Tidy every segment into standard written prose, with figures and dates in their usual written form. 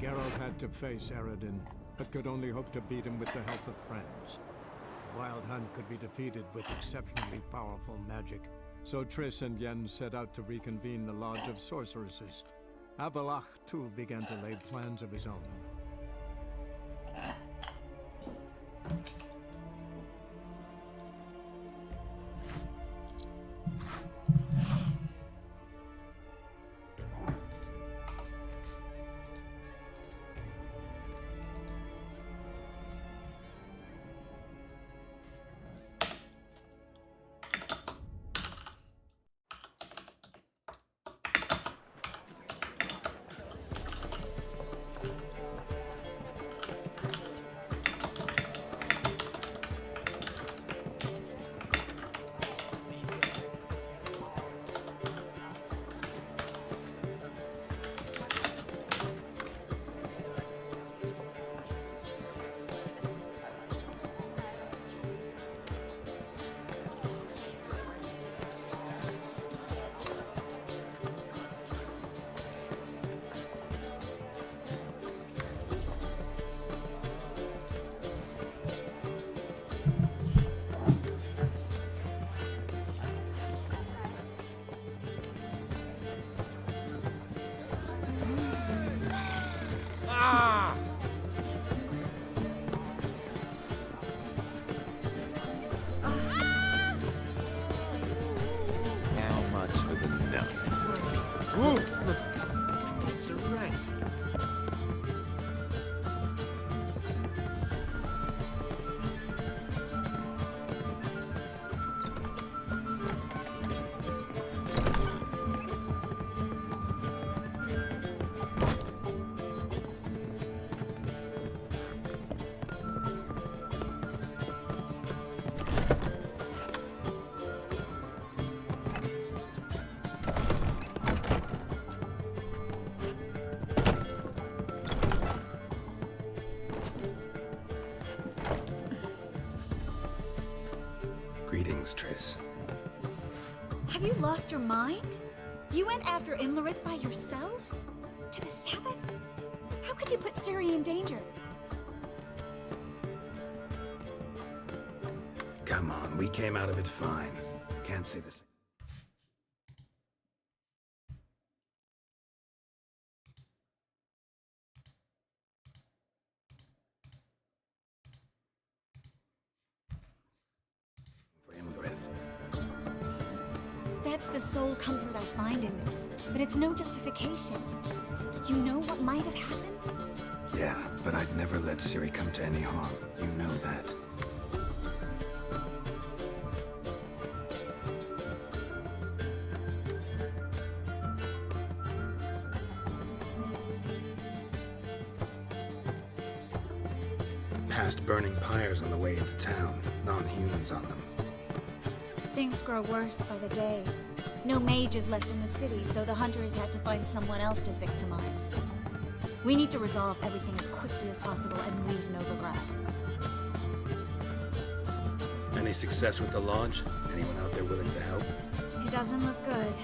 Geralt had to face Eredin, but could only hope to beat him with the help of friends. The Wild Hunt could be defeated with exceptionally powerful magic, so Triss and Yen set out to reconvene the Lodge of Sorceresses. Avalach, too, began to lay plans of his own. How much for the nut? It's a right. Greetings, Triss. Have you lost your mind? You went after Imlerith by yourselves? To the Sabbath? How could you put Ciri in danger? Come on, we came out of it fine. Can't say the same. For Imlerith. That's the sole comfort I find in this, but it's no justification. You know what might have happened? Yeah, but I'd never let Ciri come to any harm. You know that. Past burning pyres on the way into town, non-humans on them. Things grow worse by the day. No mages left in the city, so the hunters had to find someone else to victimize. We need to resolve everything as quickly as possible and leave Novigrad. Any success with the launch? Anyone out there willing to help? It doesn't look good.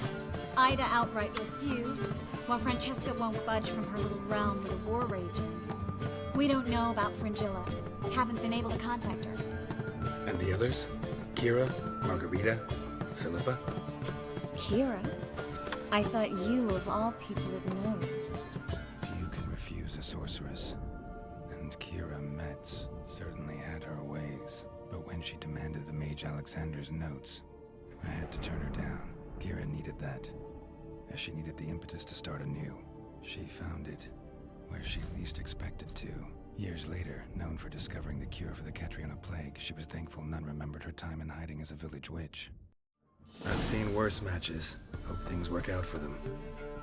Ida outright refused, while Francesca won't budge from her little realm with a war raging. We don't know about Fringilla. Haven't been able to contact her. And the others? Kira? Margarita? Philippa? Kira? I thought you, of all people, would know. Few can refuse a sorceress. And Kira Metz certainly had her ways. But when she demanded the Mage Alexander's notes, I had to turn her down. Kira needed that, as she needed the impetus to start anew. She found it where she least expected to. Years later, known for discovering the cure for the Catriona plague, she was thankful none remembered her time in hiding as a village witch. I've seen worse matches. Hope things work out for them.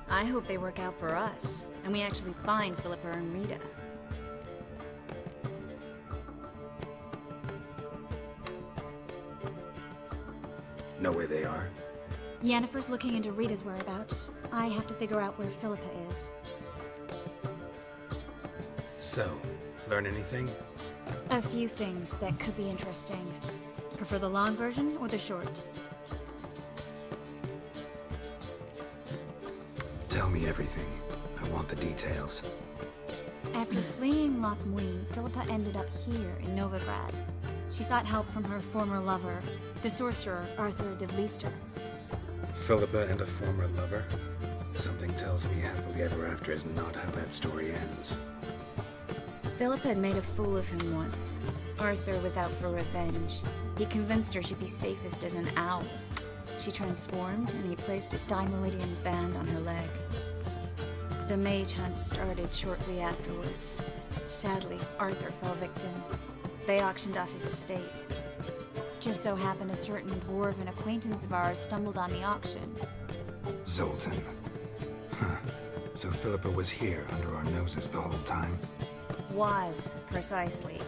I hope they work out for us, and we actually find Philippa and Rita. Know where they are? Yennefer's looking into Rita's whereabouts. I have to figure out where Philippa is. So, learn anything? A few things that could be interesting. Prefer the long version or the short? Tell me everything. I want the details. After fleeing Loch Muin, Philippa ended up here in Novigrad. She sought help from her former lover, the sorcerer Arthur de Vlister. Philippa and a former lover? Something tells me happily ever after is not how that story ends. Philippa had made a fool of him once. Arthur was out for revenge. He convinced her she'd be safest as an owl. She transformed, and he placed a dimeridian band on her leg. The mage hunt started shortly afterwards. Sadly, Arthur fell victim. They auctioned off his estate. Just so happened a certain dwarven acquaintance of ours stumbled on the auction. Zoltan. Huh. So Philippa was here under our noses the whole time? Was, precisely.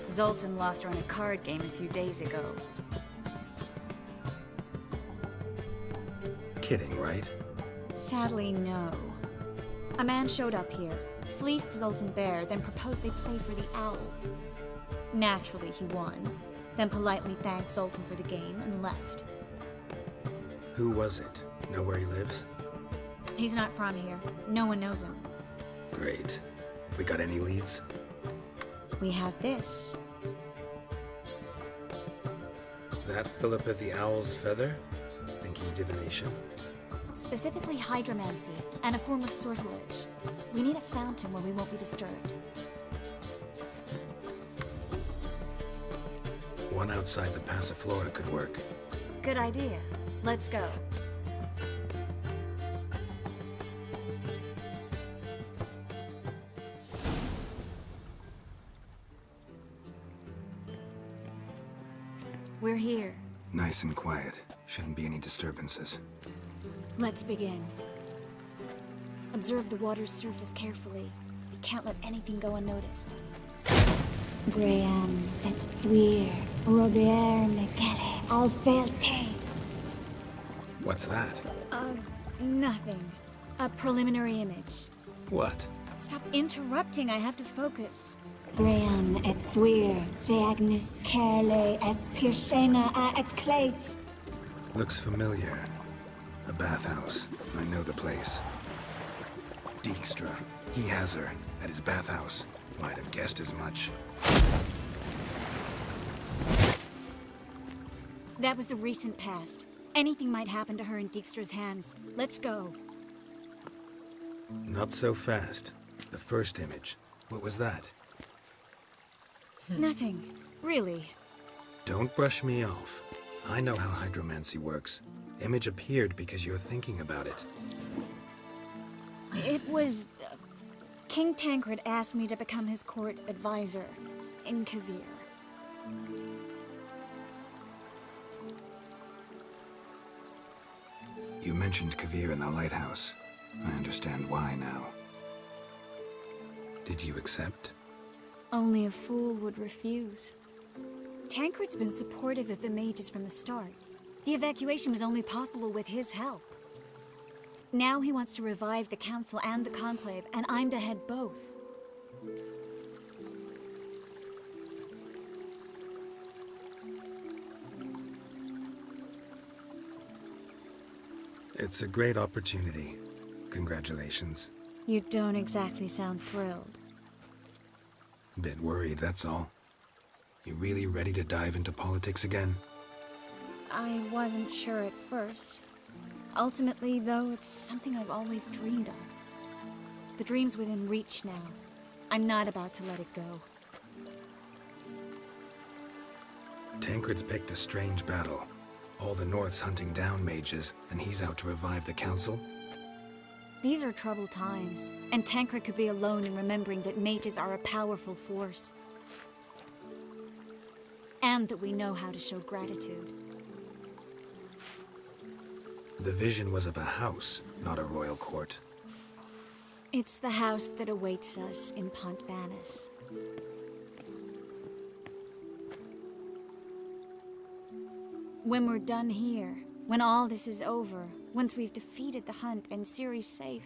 Zoltan lost her in a card game a few days ago. Kidding, right? Sadly, no. A man showed up here, fleeced Zoltan bare, then proposed they play for the owl. Naturally, he won, then politely thanked Zoltan for the game and left. Who was it? Know where he lives? He's not from here. No one knows him. Great. We got any leads? We have this. That Philippa the Owl's feather? Thinking divination? Specifically hydromancy, and a form of sortilege. We need a fountain where we won't be disturbed. One outside the Passiflora could work. Good idea. Let's go. We're here. Nice and quiet. Shouldn't be any disturbances. Let's begin. Observe the water's surface carefully. We can't let anything go unnoticed. Graham, et Dwyer, Robert Mcgalley, Alfelte. What's that? Nothing. A preliminary image. What? Stop interrupting, I have to focus. Graham et Dwyer, de Agnes Carle, es Pirshena a et Claes. Looks familiar. A bathhouse. I know the place. Dijkstra. He has her at his bathhouse. Might have guessed as much. That was the recent past. Anything might happen to her in Dijkstra's hands. Let's go. Not so fast. The first image. What was that? Nothing. Really. Don't brush me off. I know how hydromancy works. Image appeared because you're thinking about it. It was... King Tancred asked me to become his court advisor in Kavir. You mentioned Kavir in the lighthouse. I understand why now. Did you accept? Only a fool would refuse. Tancred's been supportive of the mages from the start. The evacuation was only possible with his help. Now he wants to revive the Council and the Conclave, and I'm to head both. It's a great opportunity. Congratulations. You don't exactly sound thrilled. Bit worried, that's all. You really ready to dive into politics again? I wasn't sure at first. Ultimately, though, it's something I've always dreamed of. The dream's within reach now. I'm not about to let it go. Tancred's picked a strange battle. All the North's hunting down mages, and he's out to revive the Council? These are troubled times, and Tancred could be alone in remembering that mages are a powerful force. And that we know how to show gratitude. The vision was of a house, not a royal court. It's the house that awaits us in Pont Vanis. When we're done here, when all this is over, once we've defeated the hunt and Ciri's safe,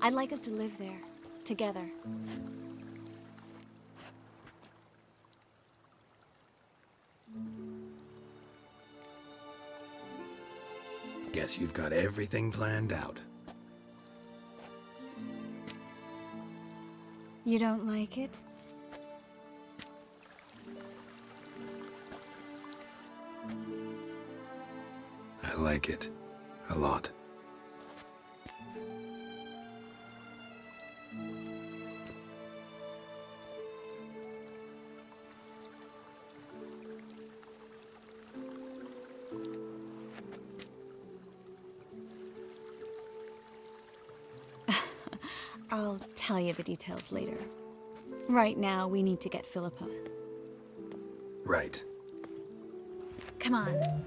I'd like us to live there, together. Guess you've got everything planned out. You don't like it? I like it. A lot. I'll tell you the details later. Right now, we need to get Philippa. Right. Come on.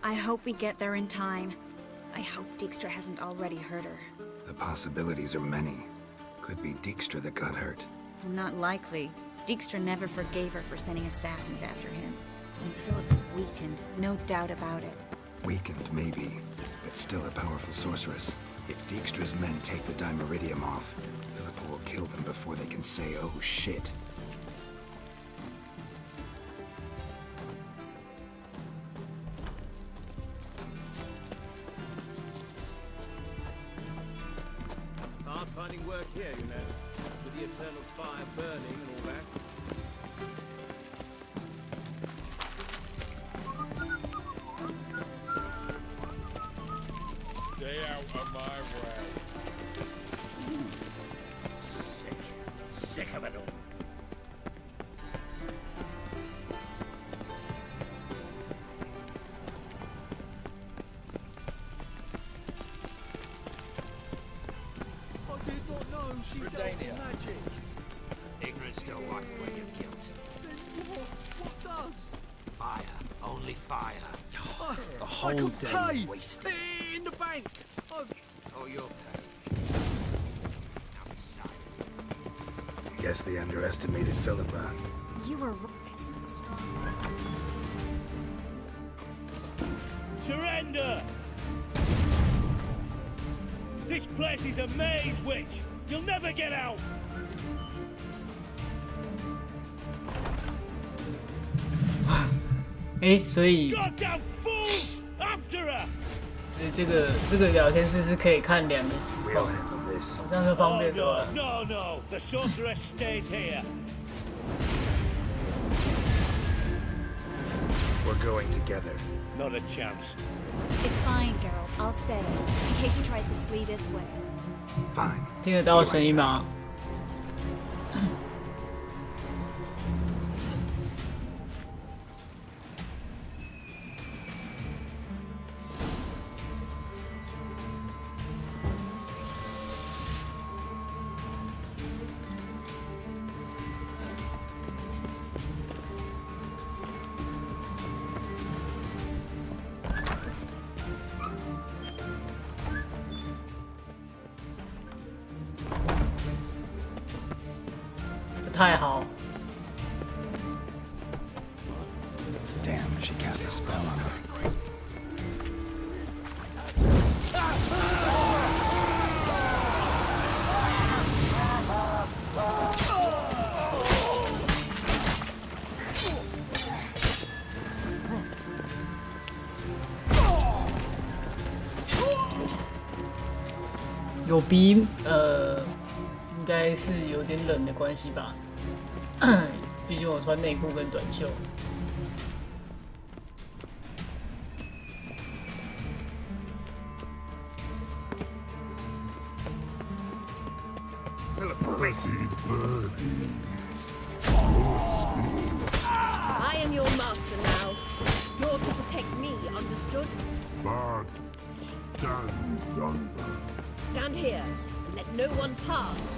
I hope we get there in time. I hope Dijkstra hasn't already hurt her. The possibilities are many. Could be Dijkstra that got hurt. Not likely. Dijkstra never forgave her for sending assassins after him. And Philip is weakened, no doubt about it. Weakened, maybe, but still a powerful sorceress. If Dijkstra's men take the Dimeridium off, Philippa will kill them before they can say, oh shit. Hard finding work here, you know, with the eternal fire burning and all that. Stay out of my way. Sick. Sick of it all. I did not know she dealt with magic. Ignorance don't walk away, you guilt. Then what does? Fire. Only fire. The whole day wasted. In the bank. Oh, you're paid. Now be silent. Guess they underestimated Philippa. You were nice and strong. Surrender! This place is a maze, witch! You'll never get out!所以 Goddamn fools! After her! 这个聊天室是可以看2个实 We'll 况， handle this. 这样就方 Oh 便多 no, 了。 no, no! The sorceress stays here! We're going together. Not a chance. It's fine, Geralt. I'll stay, in case she tries to flee this way. Fine. 听得到声音吗？不太好。 Damn, she cast a spell on her.有鼻应该是有点冷的关系吧，毕竟我穿内裤跟短袖。 I am your master now. You're to protect me, understood? But stand yonder. Stand here and let no one pass.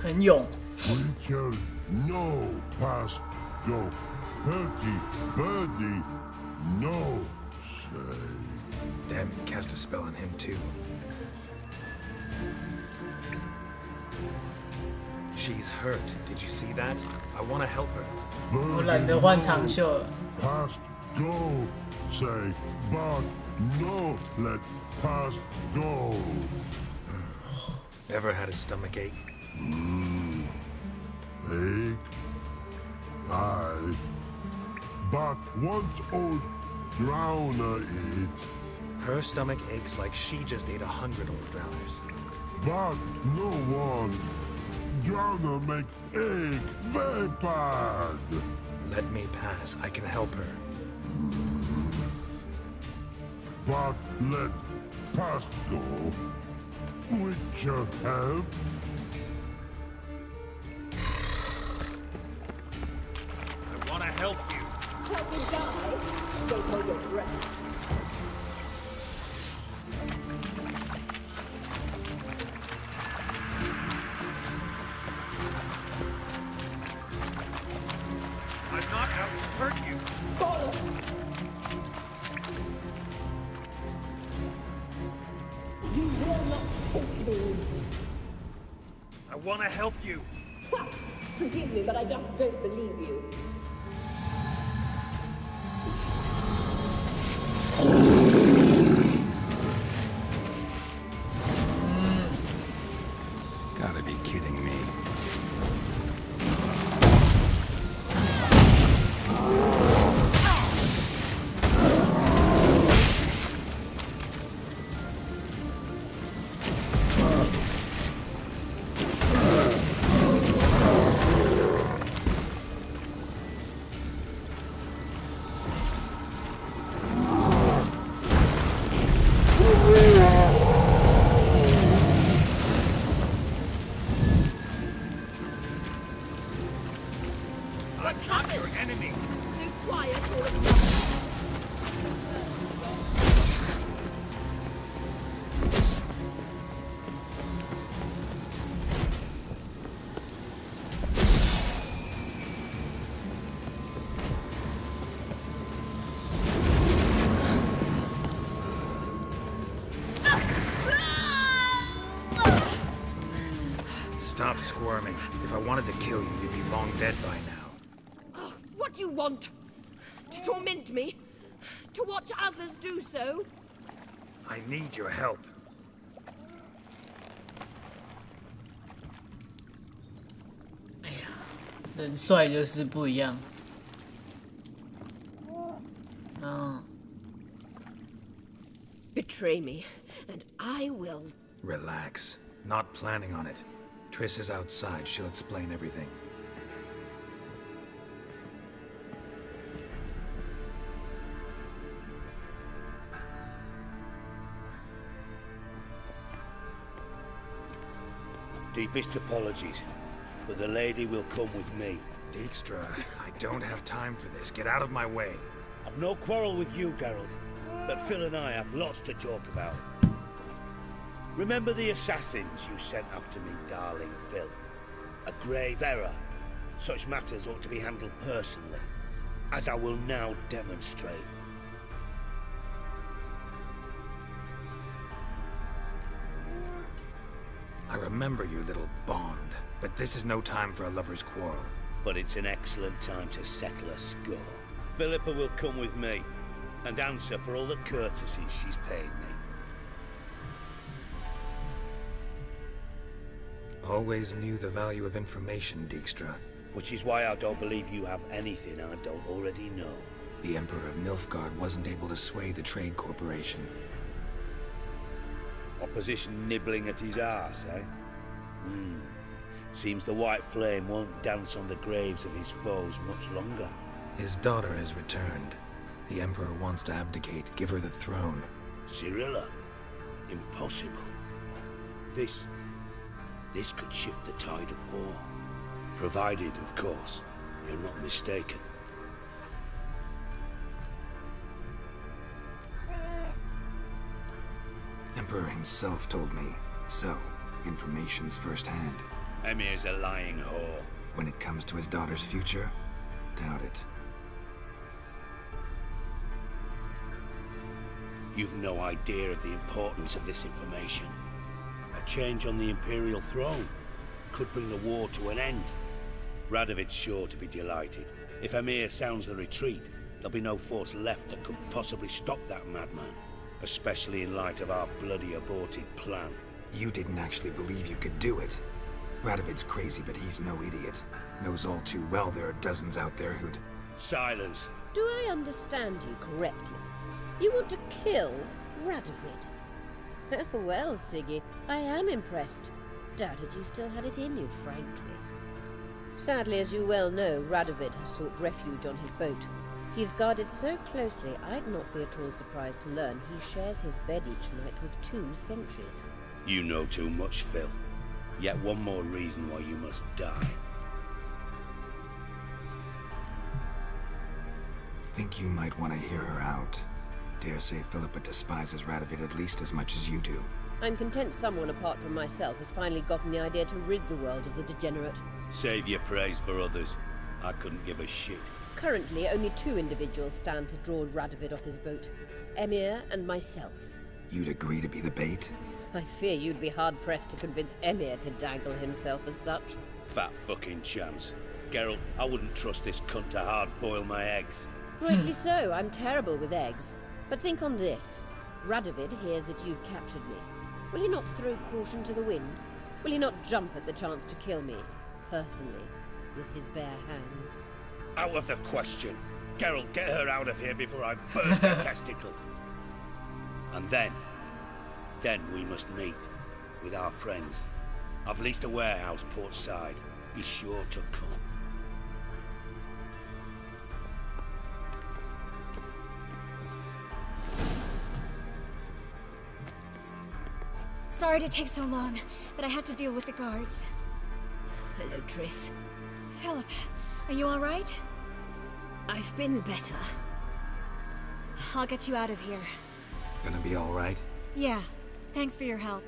很勇。 Creature, no past go. Perky, birdie, no say. Damn it, cast a spell on him too. She's hurt. Did you see that? I want to help her. 我懒得换长袖了。 Past go, say, but no let past go. Ever had a stomach ache? Ache? Aye. But once old drowner eat, Her stomach aches like she just ate 100 old drowners. but no one. Drowner make ache very bad. Let me pass. I can help her. But let past go. With your help. I want to help you. Help me die. Don't hold your breath. I'm not out to hurt you. Bollocks! You will not take me. I want to help you. Ha! Forgive me, but I just don't believe you. Gotta be kidding me. What's I'm not happened? your enemy. So quiet all of a sudden. Stop squirming. If I wanted to kill you, you'd be long dead by now. What do you want? To torment me? To watch others do so? I need your help. 人帅就是不一样。嗯， Betray me, and I will. Relax. Not planning on it. Triss is outside. She'll explain everything. Deepest apologies, but the lady will come with me. Dijkstra, I don't have time for this. Get out of my way. I've no quarrel with you, Geralt, but Phil and I have lots to talk about. Remember the assassins you sent after me, darling Phil? A grave error. Such matters ought to be handled personally, as I will now demonstrate. I remember your little bond, but this is no time for a lover's quarrel. But it's an excellent time to settle a score. Philippa will come with me, and answer for all the courtesies she's paid me. Always knew the value of information, Dijkstra. Which is why I don't believe you have anything I don't already know. The Emperor of Nilfgaard wasn't able to sway the Trade Corporation. Opposition nibbling at his arse, eh? Seems the White Flame won't dance on the graves of his foes much longer. His daughter has returned. The Emperor wants to abdicate, give her the throne. Cyrilla? Impossible. This could shift the tide of war. Provided, of course, you're not mistaken. Emperor himself told me. So, information's firsthand. Emir's a lying whore. When it comes to his daughter's future, doubt it. You've no idea of the importance of this information. A change on the Imperial throne. could bring the war to an end. Radovid's sure to be delighted. If Emir sounds the retreat, there'll be no force left that could possibly stop that madman. Especially in light of our bloody aborted plan. You didn't actually believe you could do it. Radovid's crazy, but he's no idiot. Knows all too well there are dozens out there who'd... Silence. Do I understand you correctly? You want to kill Radovid? Well, Siggy, I am impressed. Doubted you still had it in you, frankly. Sadly, as you well know, Radovid has sought refuge on his boat. He's guarded so closely, I'd not be at all surprised to learn he shares his bed each night with 2 sentries. You know too much, Phil. Yet one more reason why you must die. Think you might want to hear her out. Dare say Philippa despises Radovid at least as much as you do. I'm content someone apart from myself has finally gotten the idea to rid the world of the degenerate. Save your praise for others. I couldn't give a shit. Currently, only 2 individuals stand to draw Radovid off his boat. Emir and myself. You'd agree to be the bait? I fear you'd be hard-pressed to convince Emir to dangle himself as such. Fat fucking chance. Geralt, I wouldn't trust this cunt to hard-boil my eggs. Rightly so, I'm terrible with eggs. But think on this. Radovid hears that you've captured me. Will he not throw caution to the wind? Will he not jump at the chance to kill me, personally, with his bare hands? Out of the question. Geralt, get her out of here before I burst her testicle. And then we must meet with our friends. I've leased a warehouse port side. Be sure to come. Sorry to take so long, but I had to deal with the guards. Hello, Triss. Philip, are you all right? I've been better. I'll get you out of here. Gonna be all right? Yeah, thanks for your help.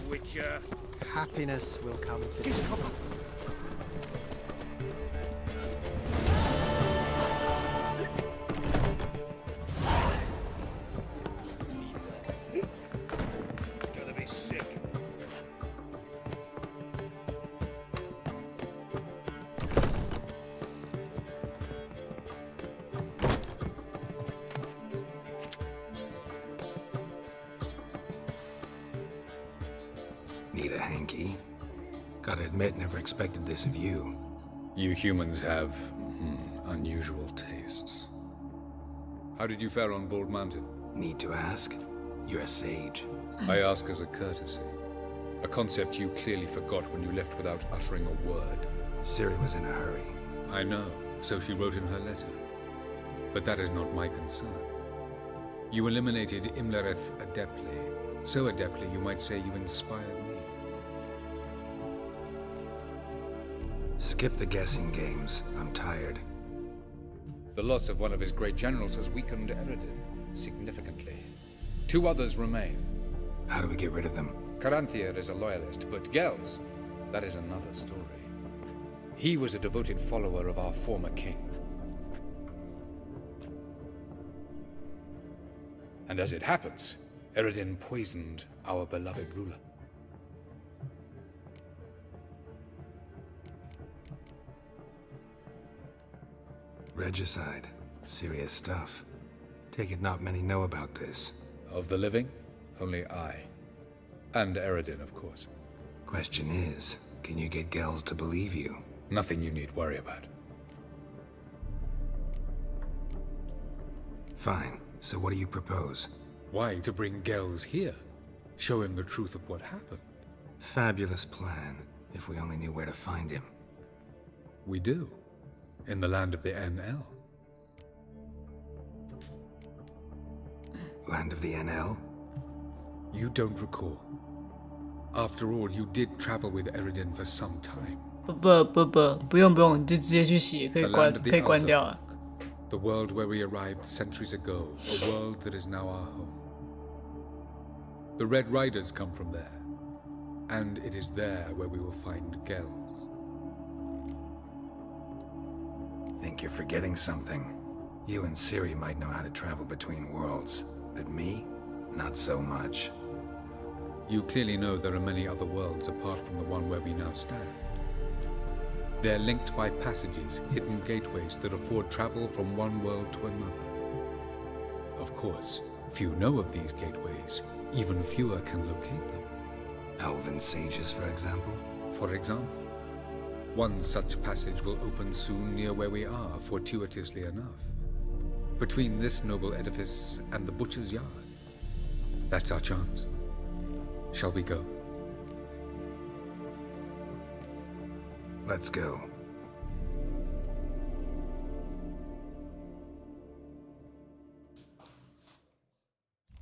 Witcher. Happiness will come to you. Gonna be sick. Need a hanky? Gotta admit, never expected this of you. You humans have unusual tastes. How did you fare on Bald Mountain? Need to ask? You're a sage. I ask as a courtesy. A concept you clearly forgot when you left without uttering a word. Ciri was in a hurry. I know, so she wrote in her letter. But that is not my concern. You eliminated Imlerith adeptly. So adeptly, you might say you inspired me. Skip the guessing games. I'm tired. The loss of one of his great generals has weakened Eredin significantly. 2 others remain. How do we get rid of them? Caranthier is a loyalist, but Gels, that is another story. He was a devoted follower of our former king. And as it happens, Eredin poisoned our beloved ruler. Regicide. Serious stuff. Take it not many know about this. Of the living, only I. And Eredin, of course. Question is, can you get Gels to believe you? Nothing you need worry about. Fine. So what do you propose? Why, to bring Gels here. Show him the truth of what happened. Fabulous plan, if we only knew where to find him. We do. In the land of the NL. Land of the NL? You don't recall. After all, you did travel with Eridan for some time. 不用，你就直接去写，可以 The 关 land of the 可以关掉啊。 Alderfolk, the world where we arrived centuries ago, a world that is now our home. The Red Riders come from there, and it is there where we will find Gels. Think you're forgetting something. You and Ciri might know how to travel between worlds, but me? Not so much. You clearly know there are many other worlds apart from the one where we now stand. They're linked by passages, hidden gateways that afford travel from one world to another. Of course, few know of these gateways. Even fewer can locate them. Elven sages, for example? For example, one such passage will open soon near where we are, fortuitously enough. Between this noble edifice and the butcher's yard. That's our chance. Shall we go? Let's go.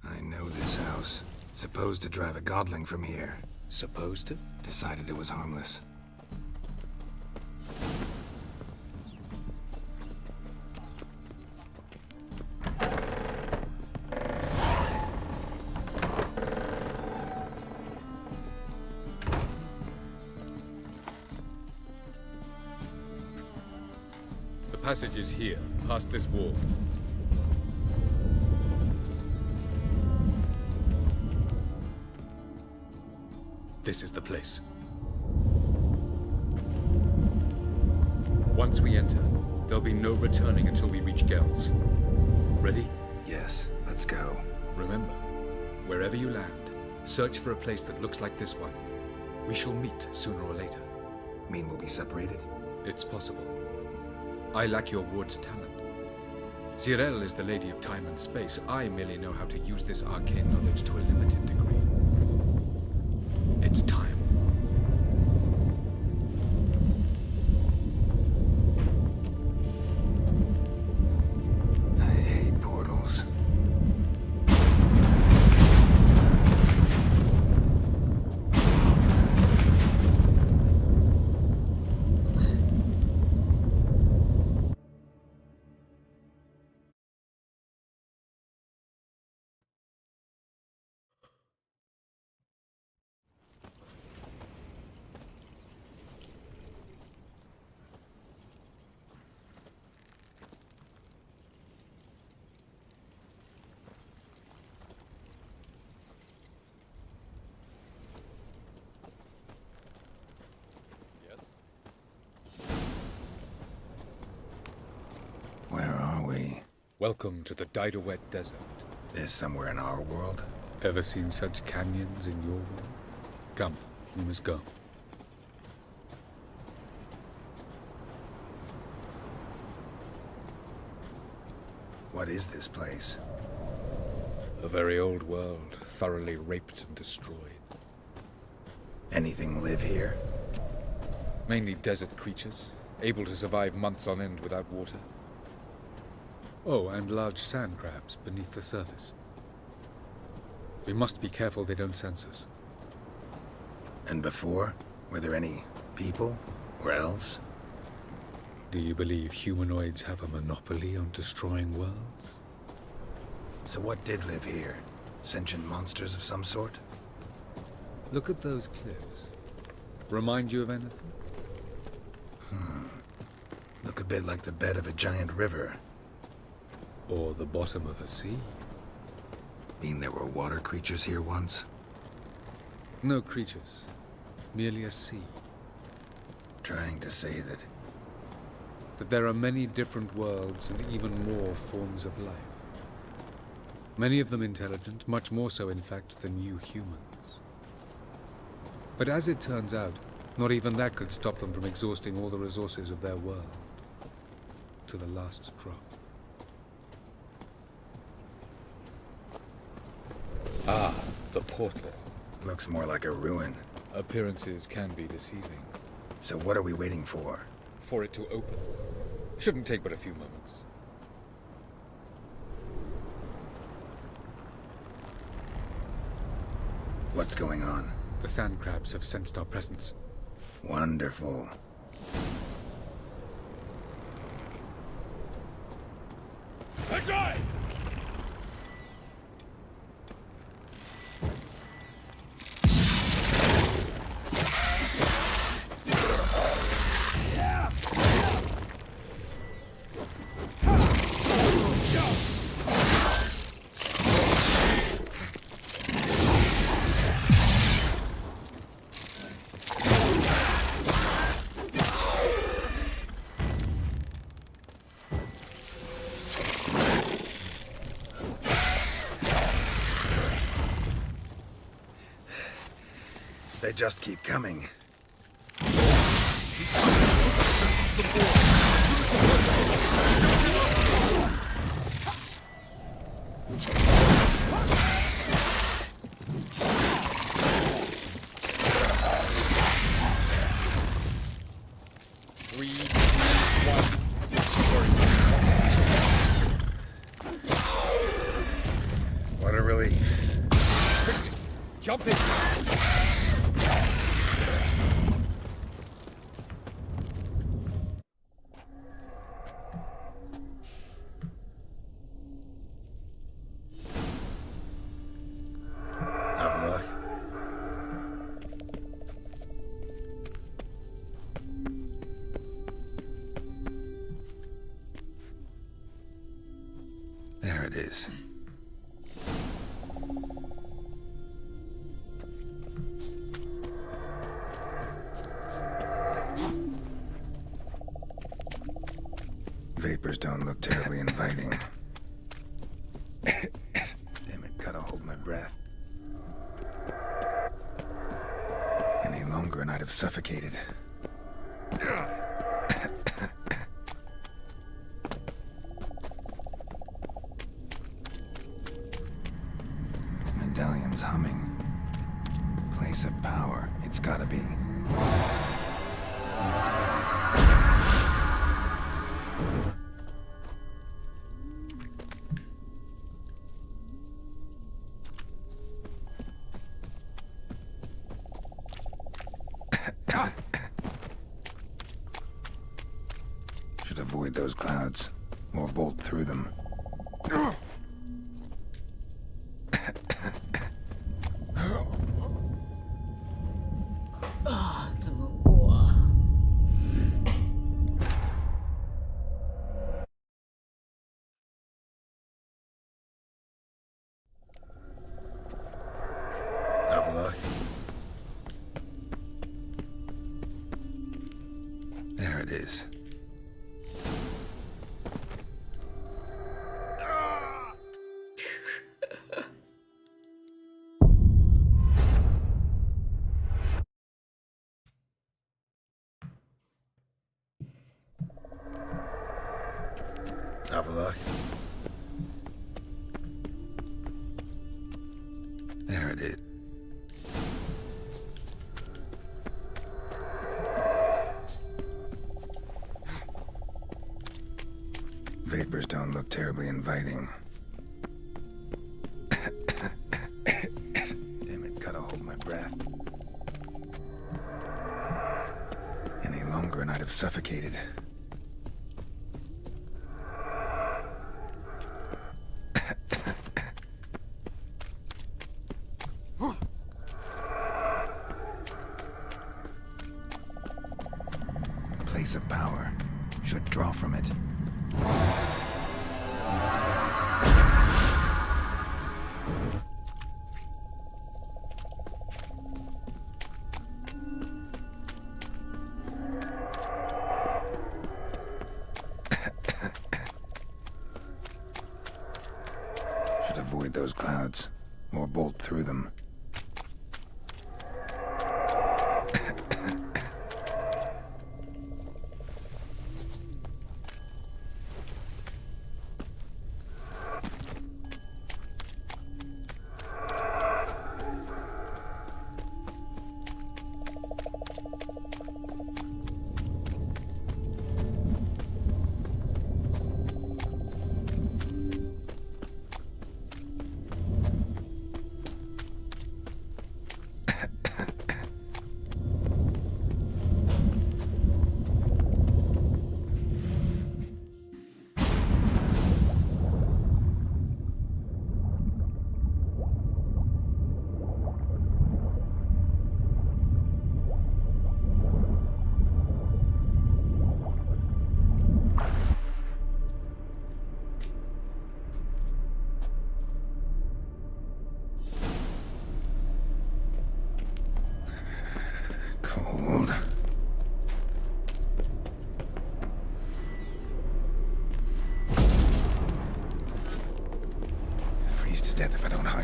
I know this house. Supposed to drive a godling from here. Supposed to? Decided it was harmless. The passage is here, past this wall. This is the place. Once we enter, there'll be no returning until we reach Gels. Ready? Yes, let's go. Remember, wherever you land, search for a place that looks like this one. We shall meet sooner or later. Mean we'll be separated? It's possible. I lack your ward's talent. Zirel is the lady of time and space. I merely know how to use this arcane knowledge to a limited degree. It's time. I hate portals. Where are we? Welcome to the Didowet Desert. This somewhere in our world? Ever seen such canyons in your world? Come, we must go. What is this place? A very old world, thoroughly raped and destroyed. Anything live here? Mainly desert creatures, able to survive months on end without water. Oh, and large sand crabs beneath the surface. We must be careful they don't sense us. And before? Were there any people? Or elves? Do you believe humanoids have a monopoly on destroying worlds? So what did live here? Sentient monsters of some sort? Look at those cliffs. Remind you of anything? Look a bit like the bed of a giant river. Or the bottom of a sea? Mean there were water creatures here once? No creatures. Merely a sea. Trying to say that... That there are many different worlds and even more forms of life. Many of them intelligent, much more so in fact than you humans. But as it turns out, not even that could stop them from exhausting all the resources of their world. To the last drop. Ah, the portal. Looks more like a ruin. Appearances can be deceiving. So what are we waiting for? For it to open. Shouldn't take but a few moments. What's going on? The sand crabs have sensed our presence. Wonderful. They just keep coming. What a relief. Jump in! Have a look. There it is. Vapors don't look terribly inviting. Damn it, gotta hold my breath. Any longer and I'd have suffocated. Medallion's humming. Place of power, it's gotta be. Should avoid those clouds, or bolt through them. 怎么过啊？ Have a look. There it is. Have a look. There it is. Vapors don't look terribly inviting. Damn it, gotta hold my breath. Any longer and I'd have suffocated. Place of power. Should draw from it. Should avoid those clouds, or bolt through them.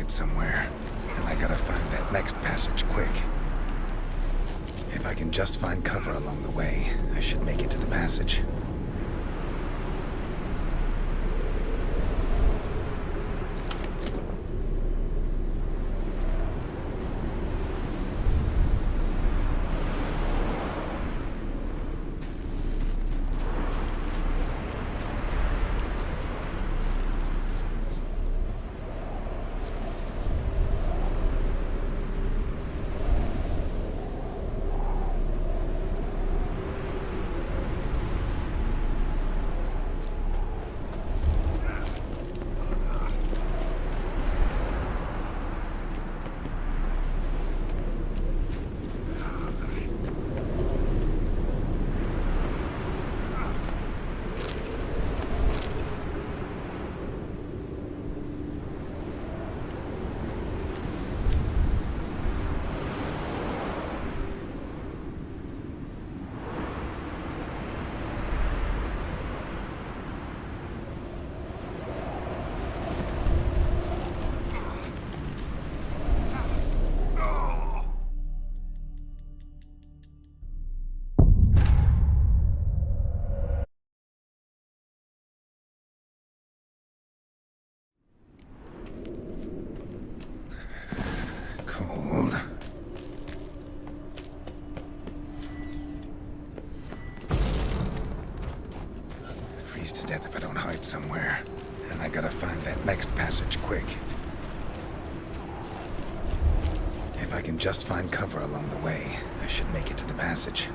hide somewhere, and I gotta find that next passage quick. If I can just find cover along the way, I should make it to the passage. Cold. Freeze to death if I don't hide somewhere. And I gotta find that next passage quick. If I can just find cover along the way, I should make it to the passage.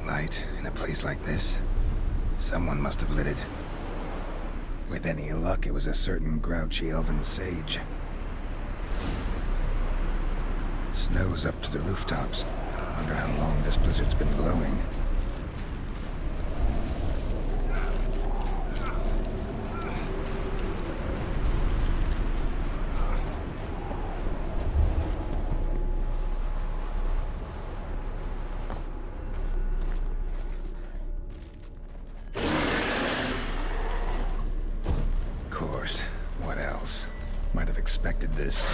Light in a place like this. Someone must have lit it. With any luck, it was a certain grouchy elven sage. Snow's up to the rooftops. Wonder how long this blizzard's been blowing. What else? Might have expected this.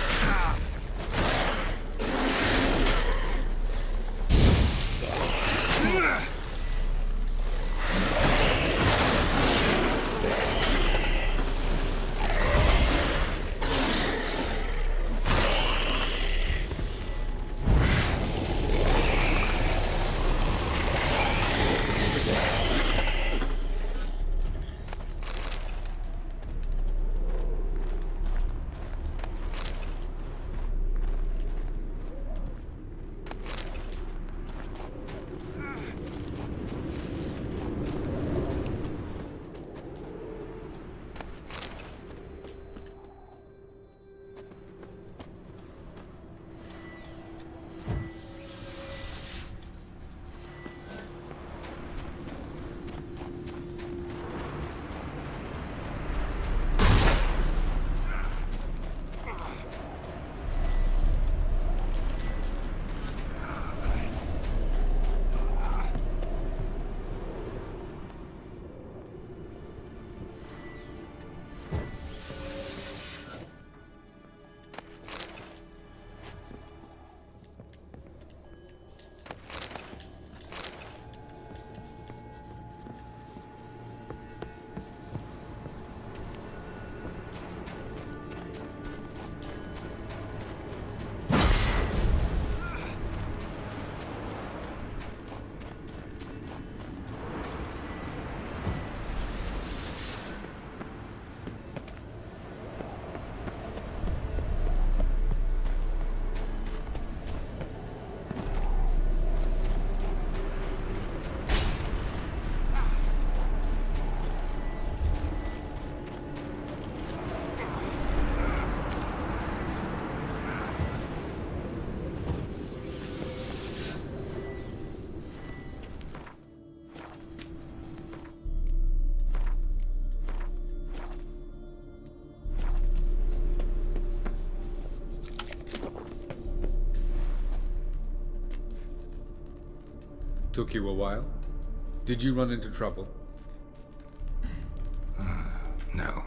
Took you a while? Did you run into trouble? No.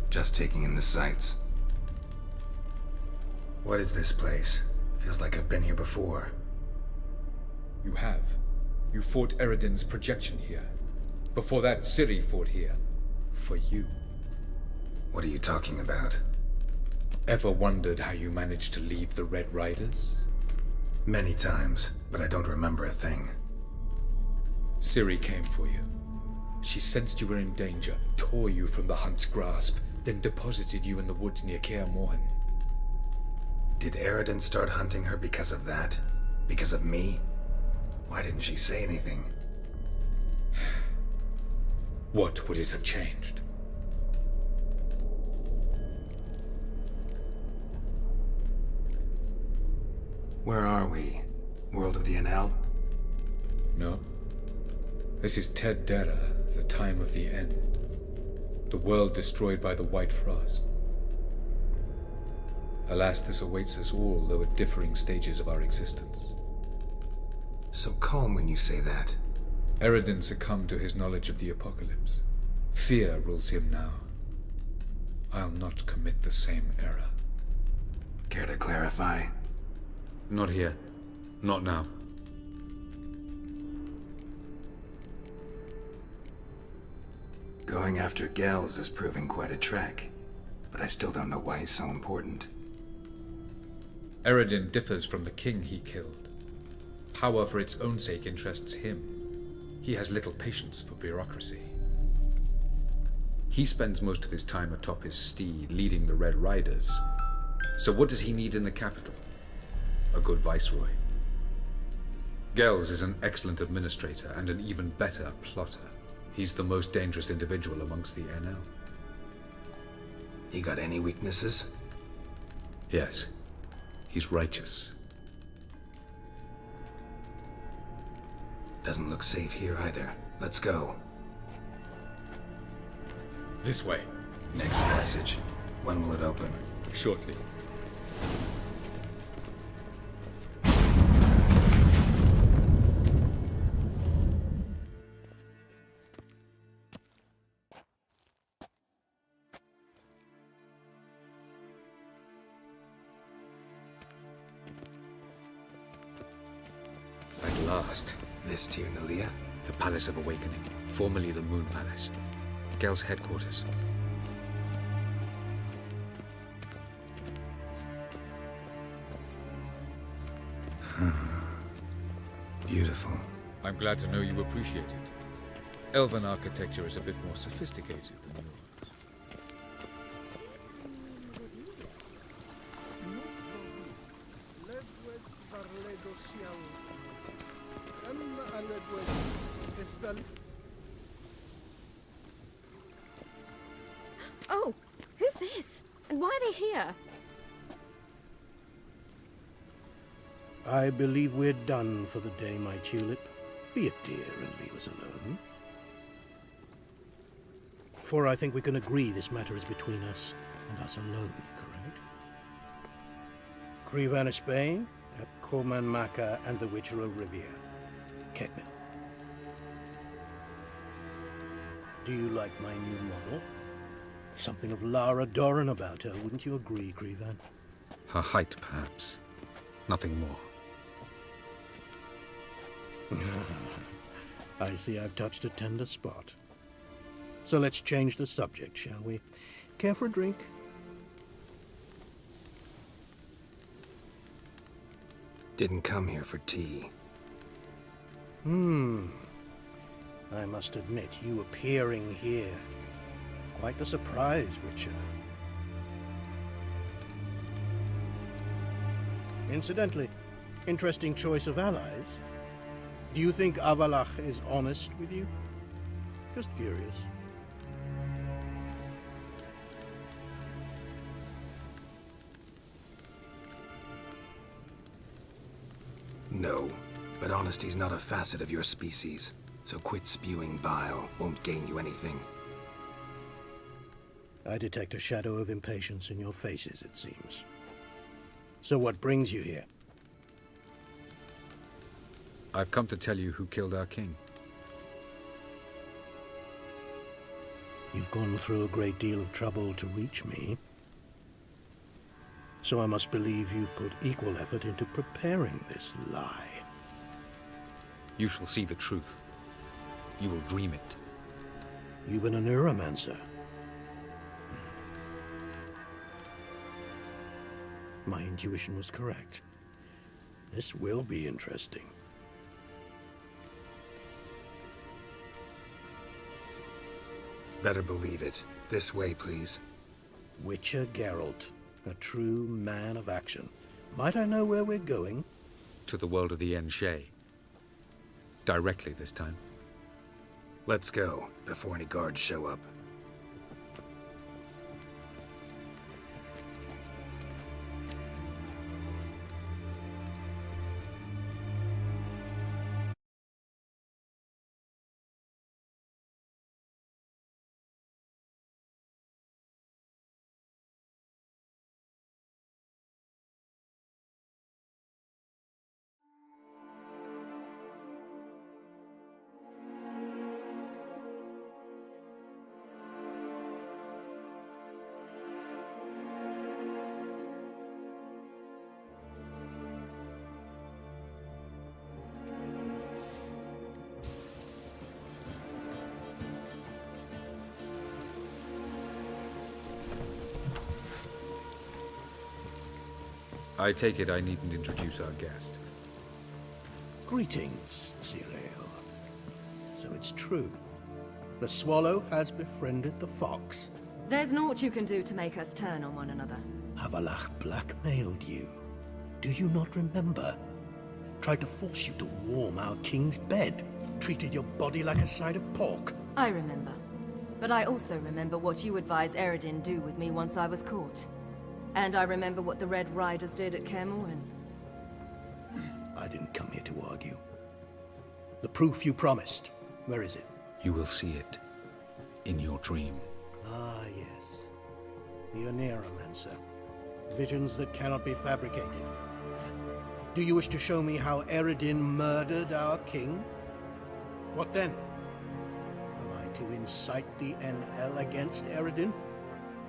Just taking in the sights. What is this place? Feels like I've been here before. You have. You fought Eridan's projection here. Before that, Ciri fought here. For you. What are you talking about? Ever wondered how you managed to leave the Red Riders? Many times, but I don't remember a thing. Ciri came for you. She sensed you were in danger, tore you from the Hunt's grasp, then deposited you in the woods near Kaer Morhen. Did Eridan start hunting her because of that? Because of me? Why didn't she say anything? What would it have changed? Where are we? World of the Enel? No. This is Ted Dera, the time of the end. The world destroyed by the White Frost. Alas, this awaits us all, though at differing stages of our existence. So calm when you say that. Eridan succumbed to his knowledge of the apocalypse. Fear rules him now. I'll not commit the same error. Care to clarify? Not here. Not now. Going after Gels is proving quite a trek, but I still don't know why he's so important. Eridan differs from the king he killed. Power for its own sake interests him. He has little patience for bureaucracy. He spends most of his time atop his steed, leading the Red Riders. So what does he need in the capital? A good viceroy. Gels is an excellent administrator and an even better plotter. He's the most dangerous individual amongst the Enel. He got any weaknesses? Yes. He's righteous. Doesn't look safe here either. Let's go. This way. Next passage. When will it open? Shortly. At last. This Tyr Nalia? The Palace of Awakening, formerly the Moon Palace. Gel's headquarters. Beautiful. I'm glad to know you appreciate it. Elven architecture is a bit more sophisticated than yours. Oh, who's this? And why are they here? I believe we're done for the day, my tulip. Be a dear and leave us alone. For I think we can agree this matter is between us and us alone, correct? Krivan of Spain, at Corman Maca and the Witcher of Rivia. Ketmil. Do you like my new model? Something of Lara Doran about her, wouldn't you agree, Krivan? Her height, perhaps. Nothing more. I see I've touched a tender spot. So let's change the subject, shall we? Care for a drink? Didn't come here for tea. I must admit, you appearing here. Quite a surprise, Witcher. Incidentally, interesting choice of allies. Do you think Avalach is honest with you? Just curious. No, but honesty's not a facet of your species. So quit spewing bile. Won't gain you anything. I detect a shadow of impatience in your faces, it seems. So what brings you here? I've come to tell you who killed our king. You've gone through a great deal of trouble to reach me. So I must believe you've put equal effort into preparing this lie. You shall see the truth. You will dream it. You've been a neuromancer. My intuition was correct. This will be interesting. Better believe it. This way, please. Witcher Geralt, a true man of action. Might I know where we're going? To the world of the Enshe. Directly this time. Let's go, before any guards show up. I take it I needn't introduce our guest. Greetings, Cyril. So it's true. The swallow has befriended the fox. There's naught you can do to make us turn on one another. Havalach blackmailed you. Do you not remember? Tried to force you to warm our king's bed. Treated your body like a side of pork. I remember. But I also remember what you advised Eredin do with me once I was caught. And I remember what the Red Riders did at Kaer Morhen. I didn't come here to argue. The proof you promised, where is it? You will see it. In your dream. Ah, yes. The Oneiromancer. Visions that cannot be fabricated. Do you wish to show me how Eredin murdered our king? What then? Am I to incite the NL against Eredin?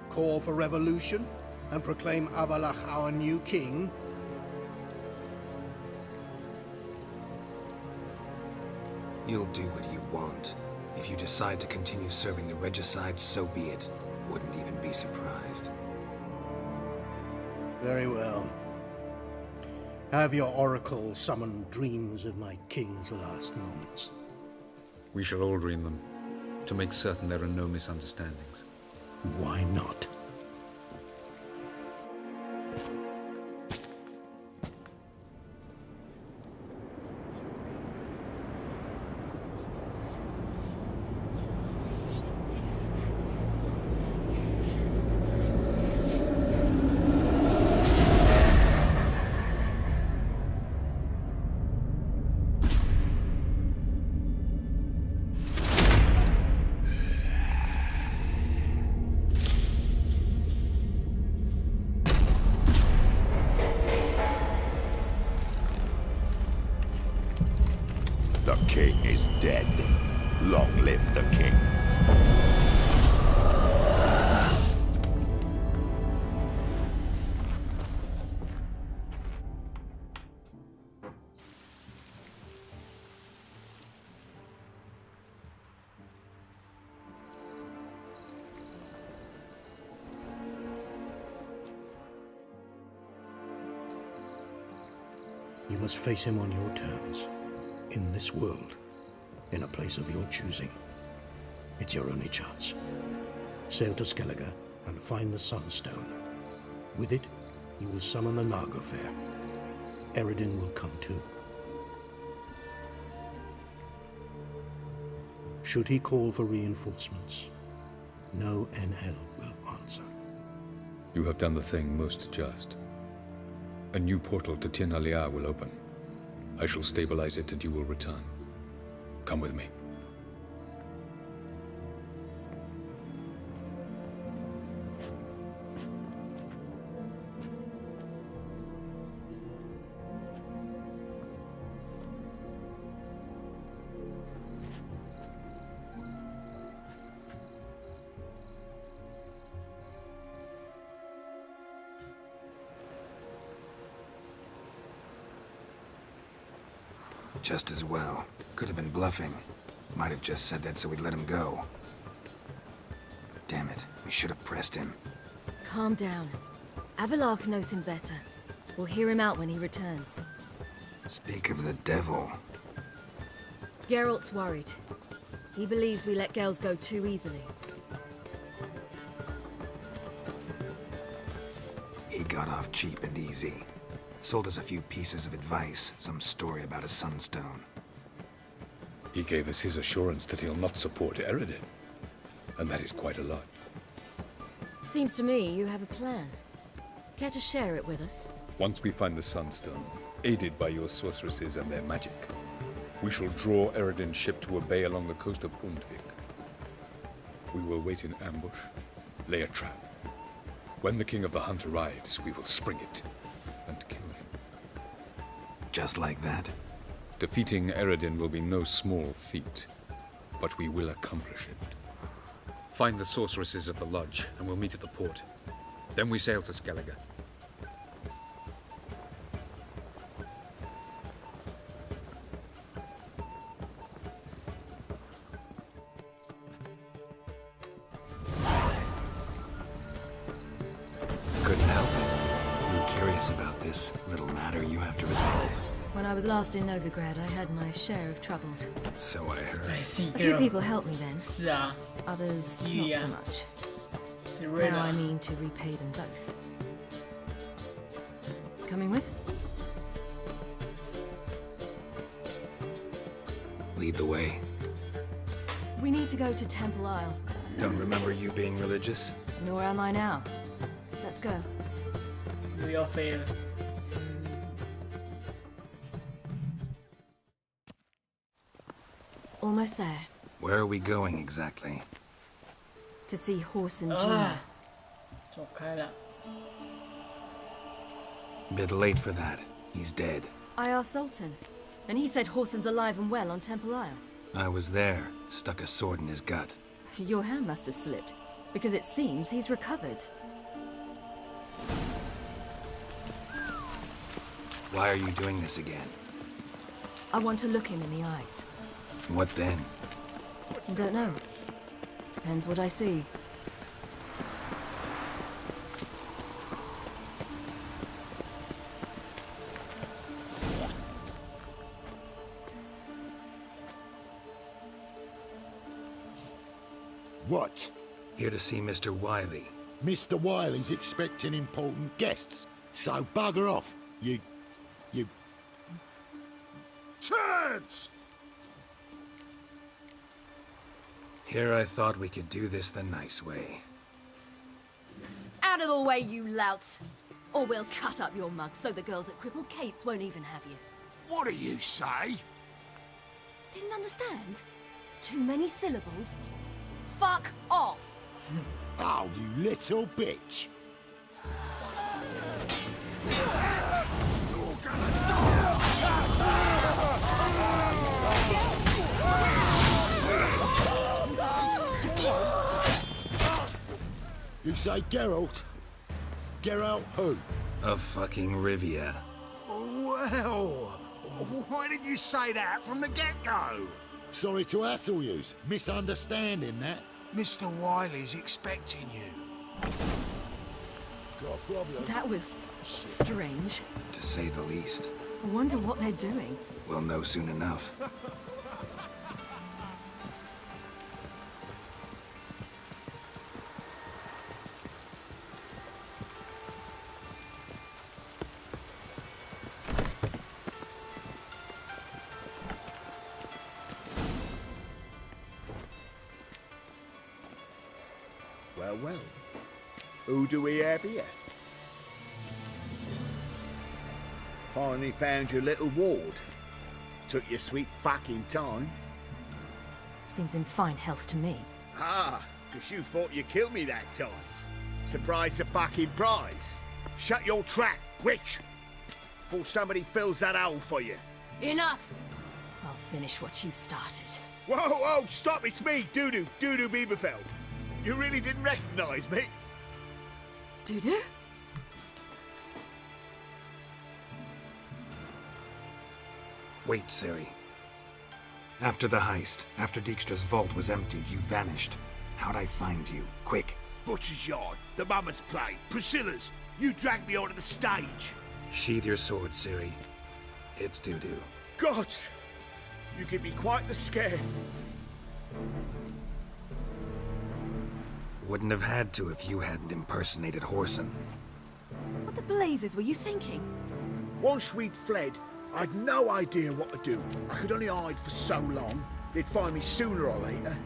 Call for revolution? And proclaim Avalach our new king? You'll do what you want. If you decide to continue serving the regicide, so be it. Wouldn't even be surprised. Very well. Have your oracle summon dreams of my king's last moments. We shall all dream them, to make certain there are no misunderstandings. Why not? The king is dead. Long live the king. You must face him on your terms. In this world, in a place of your choosing. It's your only chance. Sail to Skellige and find the Sunstone. With it, you will summon the Nagelfair. Eredin will come too. Should he call for reinforcements, no NL will answer. You have done the thing most just. A new portal to Tir Nalia will open. I shall stabilize it and you will return. Come with me. Just as well. Could have been bluffing. Might have just said that so we'd let him go. Damn it, we should have pressed him. Calm down. Avalok knows him better. We'll hear him out when he returns. Speak of the devil. Geralt's worried. He believes we let girls go too easily. He got off cheap and easy. Sold us a few pieces of advice, some story about a sunstone. He gave us his assurance that he'll not support Eredin. And that is quite a lot. Seems to me you have a plan. Care to share it with us? Once we find the sunstone, aided by your sorceresses and their magic, we shall draw Eredin's ship to a bay along the coast of Undvik. We will wait in ambush, lay a trap. When the King of the Hunt arrives, we will spring it and kill him. Just like that? Defeating Eredin will be no small feat, but we will accomplish it. Find the sorceresses at the lodge, and we'll meet at the port. Then we sail to Skellige. Couldn't help it. I'm curious about this little matter you have to resolve. When I was last in Novigrad, I had my share of troubles. So I heard. Spicy A few girl. people helped me then. 是啊 Others, not Yeah. so much. Serena. Now I mean to repay them both. Coming with? Lead the way. We need to go to Temple Isle. Don't remember you being religious? Nor am I now. Let's go. 又要飞了。 Almost there. Where are we going exactly? To see Horse and 啊 Gina.，走开了。 Bit late for that. He's dead. I asked Sultan, and he said Horson's alive and well on Temple Isle. I was there. Stuck a sword in his gut. Your hand must have slipped, because it seems he's recovered. Why are you doing this again? I want to look him in the eyes. What then? Don't know. Depends what I see. What? Here to see Mr. Wiley. Mr. Wiley's expecting important guests, so bugger off, you... Turds! Here I thought we could do this the nice way. Out of the way, you louts! Or we'll cut up your mug so the girls at Cripple Kate's won't even have you. What do you say? Didn't understand? Too many syllables? Fuck off! Oh, you little bitch! You say Geralt? Geralt who? Of fucking Rivia. Well, why didn't you say that from the get-go? Sorry to hassle yous. Misunderstanding that. Mr. Wiley's expecting you. Got a problem? That was strange. To say the least. I wonder what they're doing. We'll know soon enough. Well, well. Who do we have here? Finally found your little ward. Took your sweet fucking time. Seems in fine health to me. Ah, because you thought you killed me that time. Surprise the fucking prize. Shut your trap, witch! Before somebody fills that hole for you. Enough! I'll finish what you started. Whoa, whoa, stop, it's me, Dudu Beaverfeld. You really didn't recognize me? Dudu? 'Du? Wait, Ciri. After the heist, after Dijkstra's vault was emptied, you vanished. How'd I find you? Quick. Butcher's Yard, the Mama's Plate, Priscilla's. You dragged me onto the stage. Sheathe your sword, Ciri. It's doo-doo. God! You give me quite the scare. Wouldn't have had to if you hadn't impersonated Whoreson. What the blazes were you thinking? Once we'd fled, I'd no idea what to do. I could only hide for so long. They'd find me sooner or later.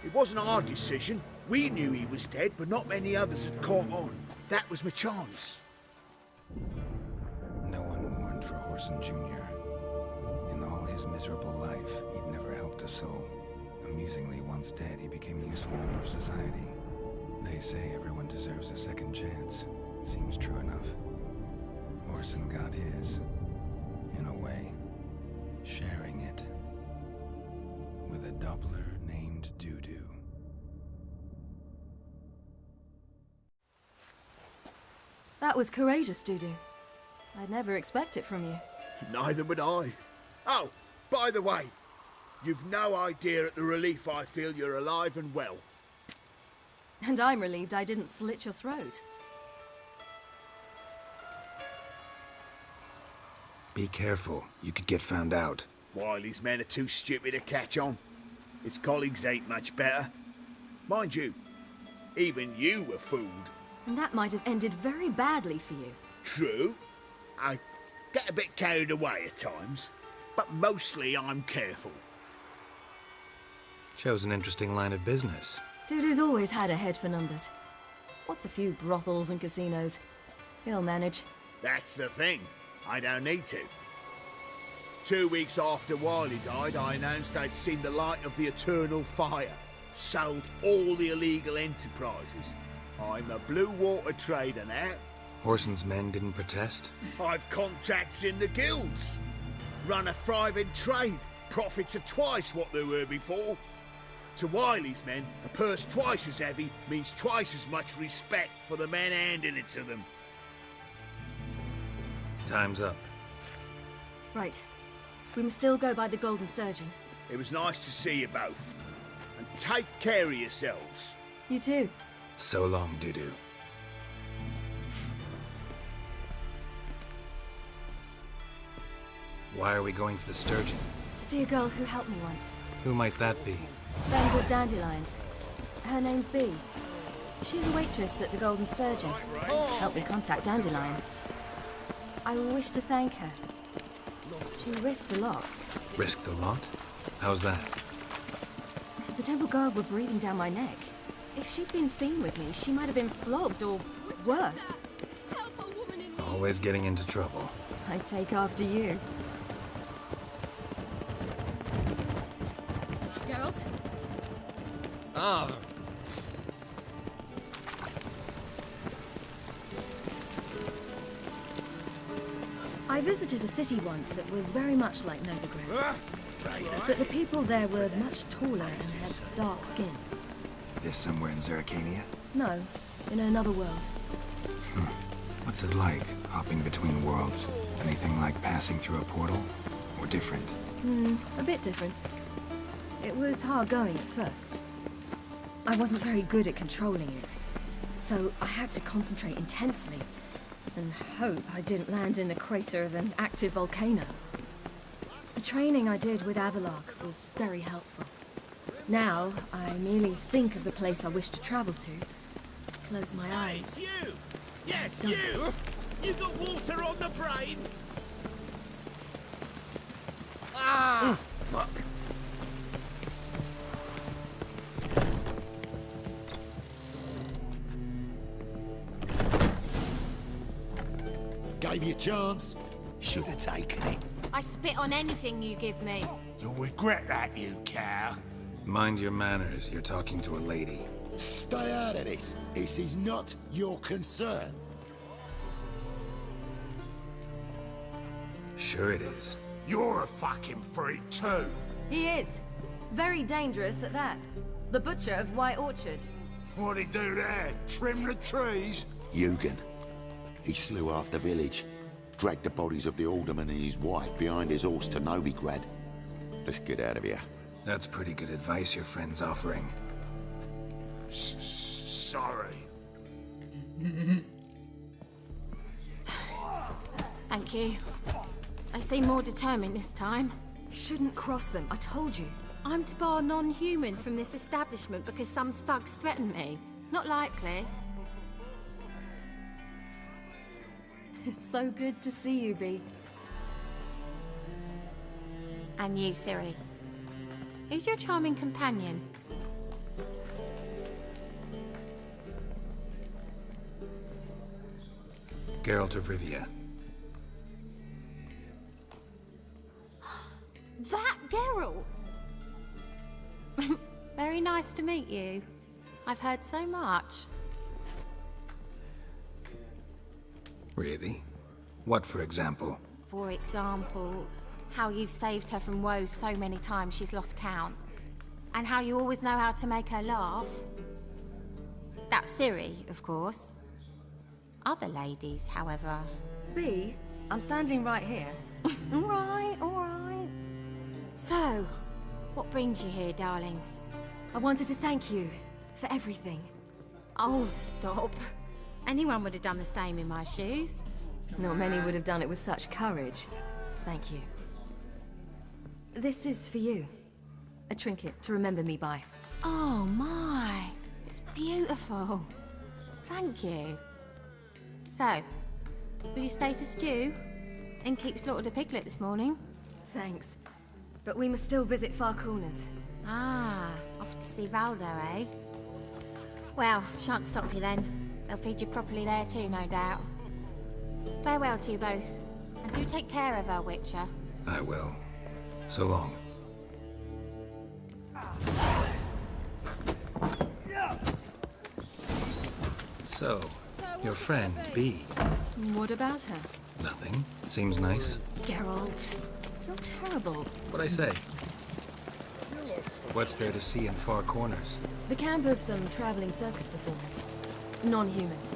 It wasn't our decision. We knew he was dead, but not many others had caught on. That was my chance. No one mourned for Whoreson Jr. In all his miserable life, he'd never helped a soul. Amusingly, once dead, he became a useful member of society. They say everyone deserves a second chance. Seems true enough. Whoreson got his, in a way, sharing it with a Doppler named Doo-Doo. That was courageous, Doo-Doo. I'd never expect it from you. Neither would I. Oh, by the way, you've no idea at the relief I feel you're alive and well. And I'm relieved I didn't slit your throat. Be careful. You could get found out. Wiley's men are too stupid to catch on. His colleagues ain't much better. Mind you, even you were fooled. And that might have ended very badly for you. True. I get a bit carried away at times, but mostly I'm careful. Shows an interesting line of business. Doo-Doo's always had a head for numbers. What's a few brothels and casinos? He'll manage. That's the thing. I don't need to. 2 weeks after Wiley died, I announced I'd seen the light of the eternal fire. Sold all the illegal enterprises. I'm a blue water trader now. Whoreson's men didn't protest? I've contacts in the guilds. Run a thriving trade. Profits are twice what they were before. To Wiley's men, a purse twice as heavy means twice as much respect for the men handing it to them. Time's up. Right. We must still go by the Golden Sturgeon. It was nice to see you both. And take care of yourselves. You too. So long, Doo-Doo. Why are we going to the Sturgeon? To see a girl who helped me once. Who might that be? Friend of Dandelions. Her name's Bee. She's a waitress at the Golden Sturgeon. Helped me contact Dandelion. I wish to thank her. She risked a lot. Risked a lot? How's that? The temple guard were breathing down my neck. If she'd been seen with me, she might have been flogged or worse. Always getting into trouble. I take after you. Geralt? Ah. I visited a city once that was very much like Novigrad. But the people there were much taller and had dark skin. This somewhere in Zerrikania? No, in another world. What's it like, hopping between worlds? Anything like passing through a portal? Or different? A bit different. It was hard going at first. I wasn't very good at controlling it, so I had to concentrate intensely and hope I didn't land in the crater of an active volcano. The training I did with Avalok was very helpful. Now, I merely think of the place I wish to travel to, close my eyes. Hey, you! Yes, you! You got water on the brain? Ah! Fuck. Gave you a chance. Should have taken it. I spit on anything you give me. You'll regret that, you cow. Mind your manners, you're talking to a lady. Stay out of this. This is not your concern. Sure it is. You're a fucking freak too. He is. Very dangerous at that. The butcher of White Orchard. What'd he do there? Trim the trees? Eugen. He slew half the village. dragged the bodies of the alderman and his wife behind his horse to Novigrad. Let's get out of here. That's pretty good advice your friend's offering. Sorry. Thank you. They seem more determined this time. Shouldn't cross them, I told you. I'm to bar non-humans from this establishment because some thugs threaten me. Not likely. It's so good to see you, Bee. And you, Ciri. Who's your charming companion? Geralt of Rivia. That Geralt! Very nice to meet you. I've heard so much. Really? What, for example? For example, how you've saved her from woes so many times she's lost count. And how you always know how to make her laugh. That's Ciri, of course. Other ladies, however... Bee, I'm standing right here. All right, all right. So, what brings you here, darlings? I wanted to thank you for everything. Oh, stop. Anyone would have done the same in my shoes. Not many would have done it with such courage. Thank you. This is for you. A trinket to remember me by. Oh my, it's beautiful. Thank you. So, will you stay for stew? And keep slaughtered a piglet this morning? Thanks. But we must still visit Far Corners. Ah, off to see Valdo, eh? Well, shan't stop you then. They'll feed you properly there too, no doubt. Farewell to you both. And do take care of her, Witcher. I will. So long. So, your friend, Bee. What about her? Nothing. Seems nice. Geralt, you're terrible. What'd I say? What's there to see in Far Corners? The camp of some traveling circus performers. Non-humans.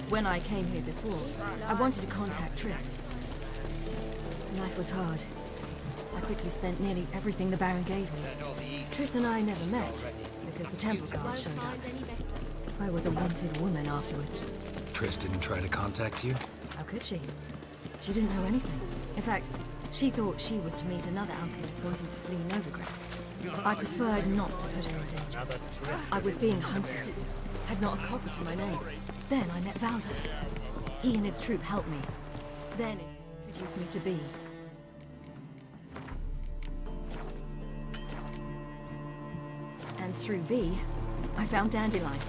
When I came here before, I wanted to contact Triss. Life was hard. I quickly spent nearly everything the Baron gave me. Triss and I never met, because the temple guard showed up. I was a wanted woman afterwards. Triss didn't try to contact you? How could she? She didn't know anything. In fact, she thought she was to meet another alchemist wanting to flee Novigrad. I preferred not to put her in danger. I was being hunted. Had not a copper to my name. Then I met Valdo. He and his troop helped me. Then it introduced me to Bee. And through Bee, I found Dandelion.